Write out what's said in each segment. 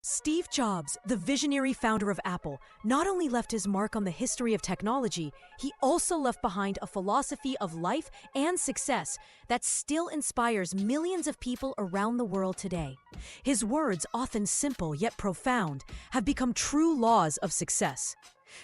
Steve Jobs, the visionary founder of Apple, not only left his mark on the history of technology, he also left behind a philosophy of life and success that still inspires millions of people around the world today. His words, often simple yet profound, have become true laws of success.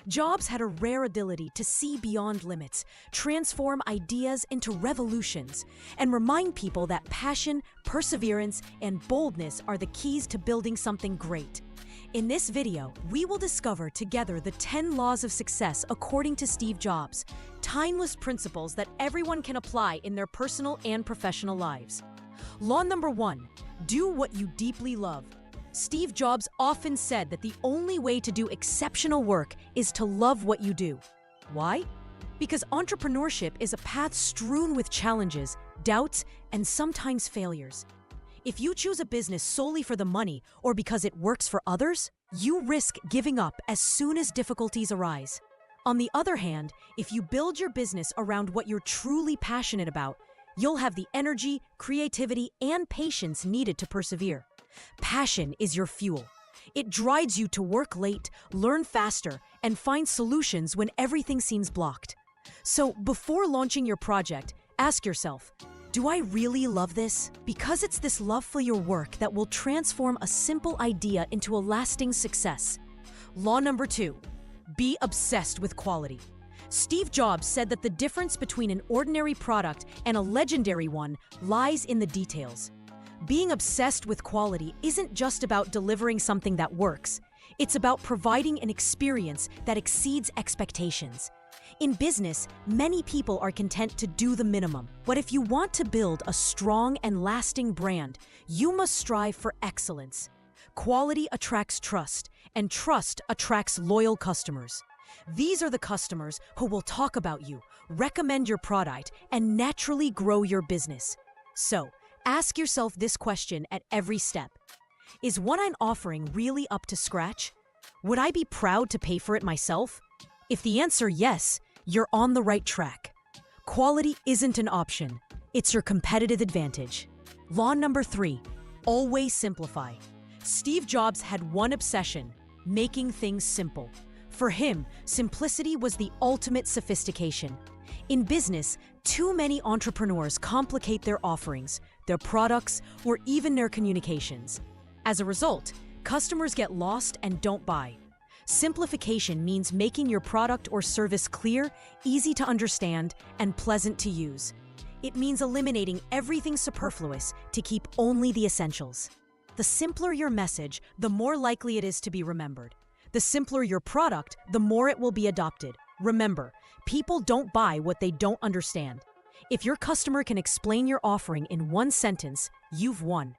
Jobs had a rare ability to see beyond limits, transform ideas into revolutions, and remind people that passion, perseverance, and boldness are the keys to building something great. In this video, we will discover together the 10 laws of success according to Steve Jobs, timeless principles that everyone can apply in their personal and professional lives. Law number 1, do what you deeply love. Steve Jobs often said that the only way to do exceptional work is to love what you do. Why? Because entrepreneurship is a path strewn with challenges, doubts, and sometimes failures. If you choose a business solely for the money or because it works for others, you risk giving up as soon as difficulties arise. On the other hand, if you build your business around what you're truly passionate about, you'll have the energy, creativity, and patience needed to persevere. Passion is your fuel. It drives you to work late, learn faster, and find solutions when everything seems blocked. So before launching your project, ask yourself, do I really love this? Because it's this love for your work that will transform a simple idea into a lasting success. Law number 2, be obsessed with quality. Steve Jobs said that the difference between an ordinary product and a legendary one lies in the details. Being obsessed with quality isn't just about delivering something that works. It's about providing an experience that exceeds expectations. In business, many people are content to do the minimum. But if you want to build a strong and lasting brand, you must strive for excellence. Quality attracts trust, and trust attracts loyal customers. These are the customers who will talk about you, recommend your product, and naturally grow your business. So, ask yourself this question at every step. Is what I'm offering really up to scratch? Would I be proud to pay for it myself? If the answer yes, you're on the right track. Quality isn't an option. It's your competitive advantage. Law number 3, always simplify. Steve Jobs had one obsession, making things simple. For him, simplicity was the ultimate sophistication. In business, too many entrepreneurs complicate their offerings, their products, or even their communications. As a result, customers get lost and don't buy. Simplification means making your product or service clear, easy to understand, and pleasant to use. It means eliminating everything superfluous to keep only the essentials. The simpler your message, the more likely it is to be remembered. The simpler your product, the more it will be adopted. Remember, people don't buy what they don't understand. If your customer can explain your offering in one sentence, you've won.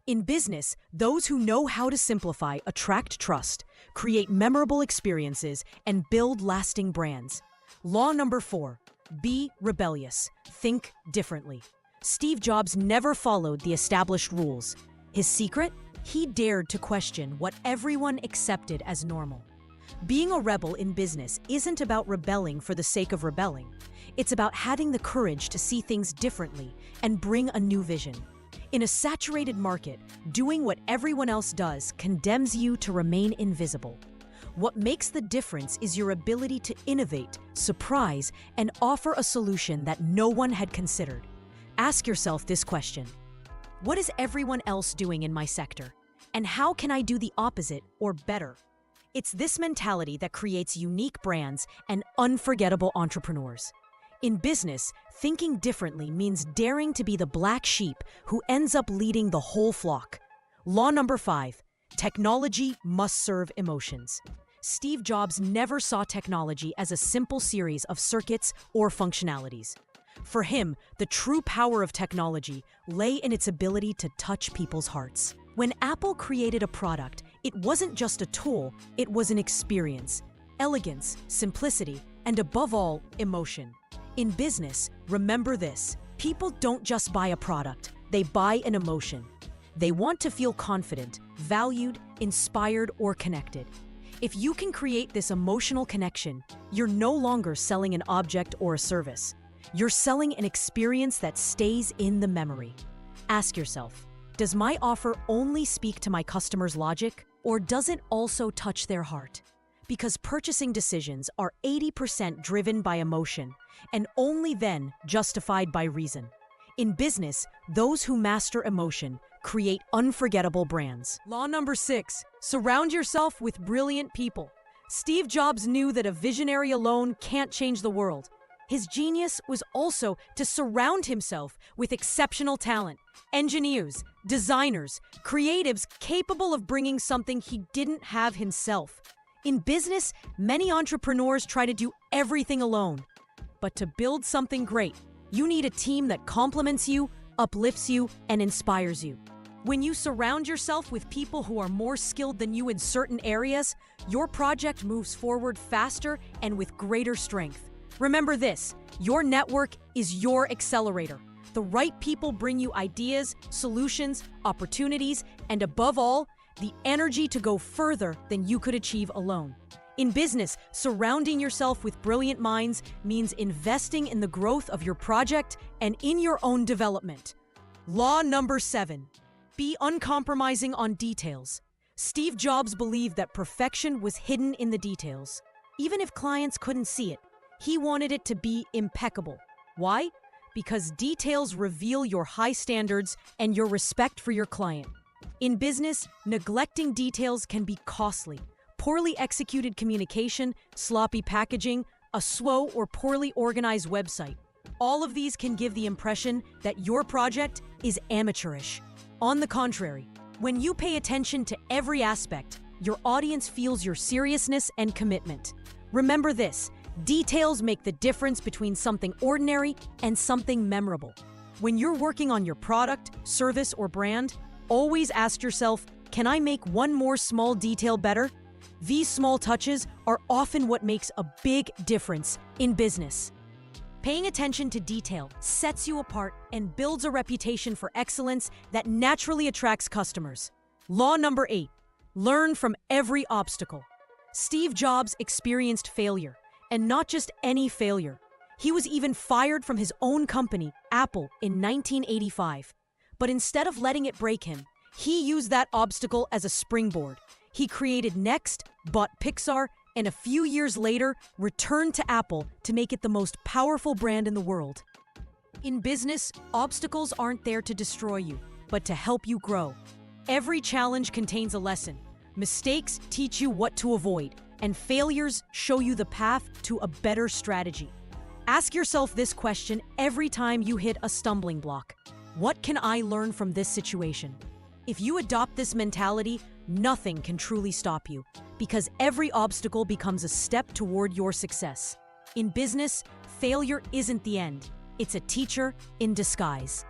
In business, those who know how to simplify attract trust, create memorable experiences, and build lasting brands. Law number 4, be rebellious. Think differently. Steve Jobs never followed the established rules. His secret? He dared to question what everyone accepted as normal. Being a rebel in business isn't about rebelling for the sake of rebelling. It's about having the courage to see things differently and bring a new vision. In a saturated market, doing what everyone else does condemns you to remain invisible. What makes the difference is your ability to innovate, surprise, and offer a solution that no one had considered. Ask yourself this question: what is everyone else doing in my sector? And how can I do the opposite or better? It's this mentality that creates unique brands and unforgettable entrepreneurs. In business, thinking differently means daring to be the black sheep who ends up leading the whole flock. Law number 5, technology must serve emotions. Steve Jobs never saw technology as a simple series of circuits or functionalities. For him, the true power of technology lay in its ability to touch people's hearts. When Apple created a product, it wasn't just a tool, it was an experience. Elegance, simplicity, and above all, emotion. In business, remember this: people don't just buy a product, they buy an emotion. They want to feel confident, valued, inspired, or connected. If you can create this emotional connection, you're no longer selling an object or a service. You're selling an experience that stays in the memory. Ask yourself, does my offer only speak to my customer's logic, Or does it also touch their heart? Because purchasing decisions are 80% driven by emotion, and only then justified by reason. In business, those who master emotion create unforgettable brands. Law number 6, surround yourself with brilliant people. Steve Jobs knew that a visionary alone can't change the world. His genius was also to surround himself with exceptional talent, engineers, designers, creatives capable of bringing something he didn't have himself. In business, many entrepreneurs try to do everything alone. But to build something great, you need a team that complements you, uplifts you, and inspires you. When you surround yourself with people who are more skilled than you in certain areas, your project moves forward faster and with greater strength. Remember this, your network is your accelerator. The right people bring you ideas, solutions, opportunities, and above all, the energy to go further than you could achieve alone. In business, surrounding yourself with brilliant minds means investing in the growth of your project and in your own development. Law number 7, be uncompromising on details. Steve Jobs believed that perfection was hidden in the details. Even if clients couldn't see it, he wanted it to be impeccable. Why? Because details reveal your high standards and your respect for your client. In business, neglecting details can be costly. Poorly executed communication, sloppy packaging, a slow or poorly organized website. All of these can give the impression that your project is amateurish. On the contrary, when you pay attention to every aspect, your audience feels your seriousness and commitment. Remember this, details make the difference between something ordinary and something memorable. When you're working on your product, service, or brand, always ask yourself, can I make one more small detail better? These small touches are often what makes a big difference in business. Paying attention to detail sets you apart and builds a reputation for excellence that naturally attracts customers. Law number 8, learn from every obstacle. Steve Jobs experienced failure, and not just any failure. He was even fired from his own company, Apple, in 1985. But instead of letting it break him, he used that obstacle as a springboard. He created Next, bought Pixar, and a few years later, returned to Apple to make it the most powerful brand in the world. In business, obstacles aren't there to destroy you, but to help you grow. Every challenge contains a lesson. Mistakes teach you what to avoid, and failures show you the path to a better strategy. Ask yourself this question every time you hit a stumbling block. What can I learn from this situation? If you adopt this mentality, nothing can truly stop you, because every obstacle becomes a step toward your success. In business, failure isn't the end. It's a teacher in disguise.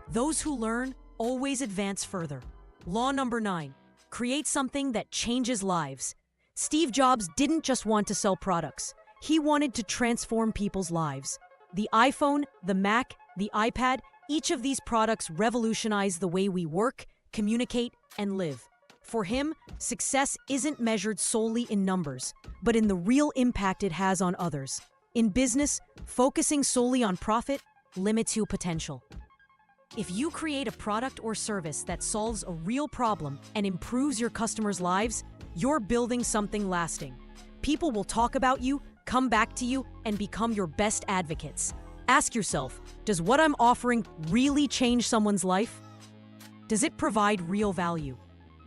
Those who learn always advance further. Law number 9, create something that changes lives. Steve Jobs didn't just want to sell products. He wanted to transform people's lives. The iPhone, the Mac, the iPad, each of these products revolutionized the way we work, communicate, and live. For him, success isn't measured solely in numbers, but in the real impact it has on others. In business, focusing solely on profit limits your potential. If you create a product or service that solves a real problem and improves your customers' lives, you're building something lasting. People will talk about you, come back to you, and become your best advocates. Ask yourself, does what I'm offering really change someone's life? Does it provide real value?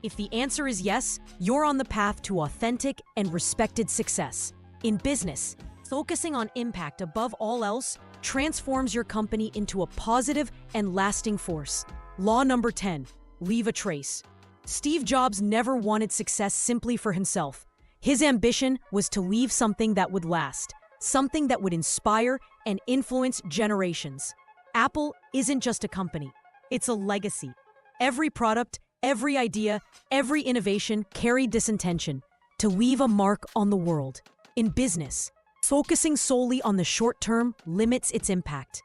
If the answer is yes, you're on the path to authentic and respected success. In business, focusing on impact above all else transforms your company into a positive and lasting force. Law number 10, leave a trace. Steve Jobs never wanted success simply for himself. His ambition was to leave something that would last, something that would inspire and influence generations. Apple isn't just a company, it's a legacy. Every product, every idea, every innovation carried this intention, to leave a mark on the world. In business, focusing solely on the short term limits its impact.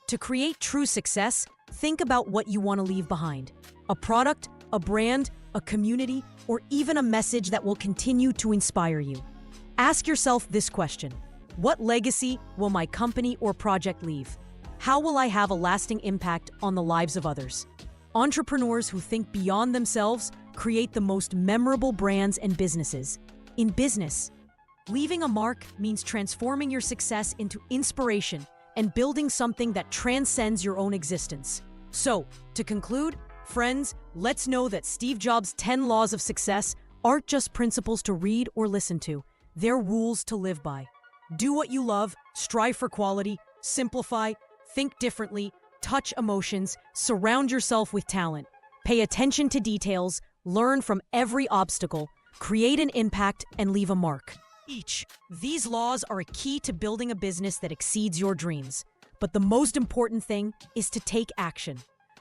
To create true success, think about what you want to leave behind. A product, a brand, a community, or even a message that will continue to inspire you. Ask yourself this question: what legacy will my company or project leave? How will I have a lasting impact on the lives of others? Entrepreneurs who think beyond themselves create the most memorable brands and businesses. In business, leaving a mark means transforming your success into inspiration and building something that transcends your own existence. So, to conclude, friends, let's know that Steve Jobs' 10 laws of success aren't just principles to read or listen to. They're rules to live by. Do what you love, strive for quality, simplify, think differently, touch emotions, surround yourself with talent, pay attention to details, learn from every obstacle, create an impact, and leave a mark. These laws are a key to building a business that exceeds your dreams. But the most important thing is to take action.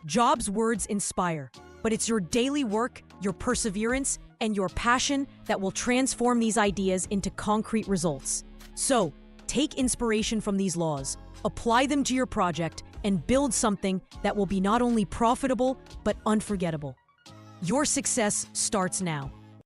Jobs' words inspire, but it's your daily work, your perseverance, and your passion that will transform these ideas into concrete results. So, take inspiration from these laws, apply them to your project, and build something that will be not only profitable, but unforgettable. Your success starts now.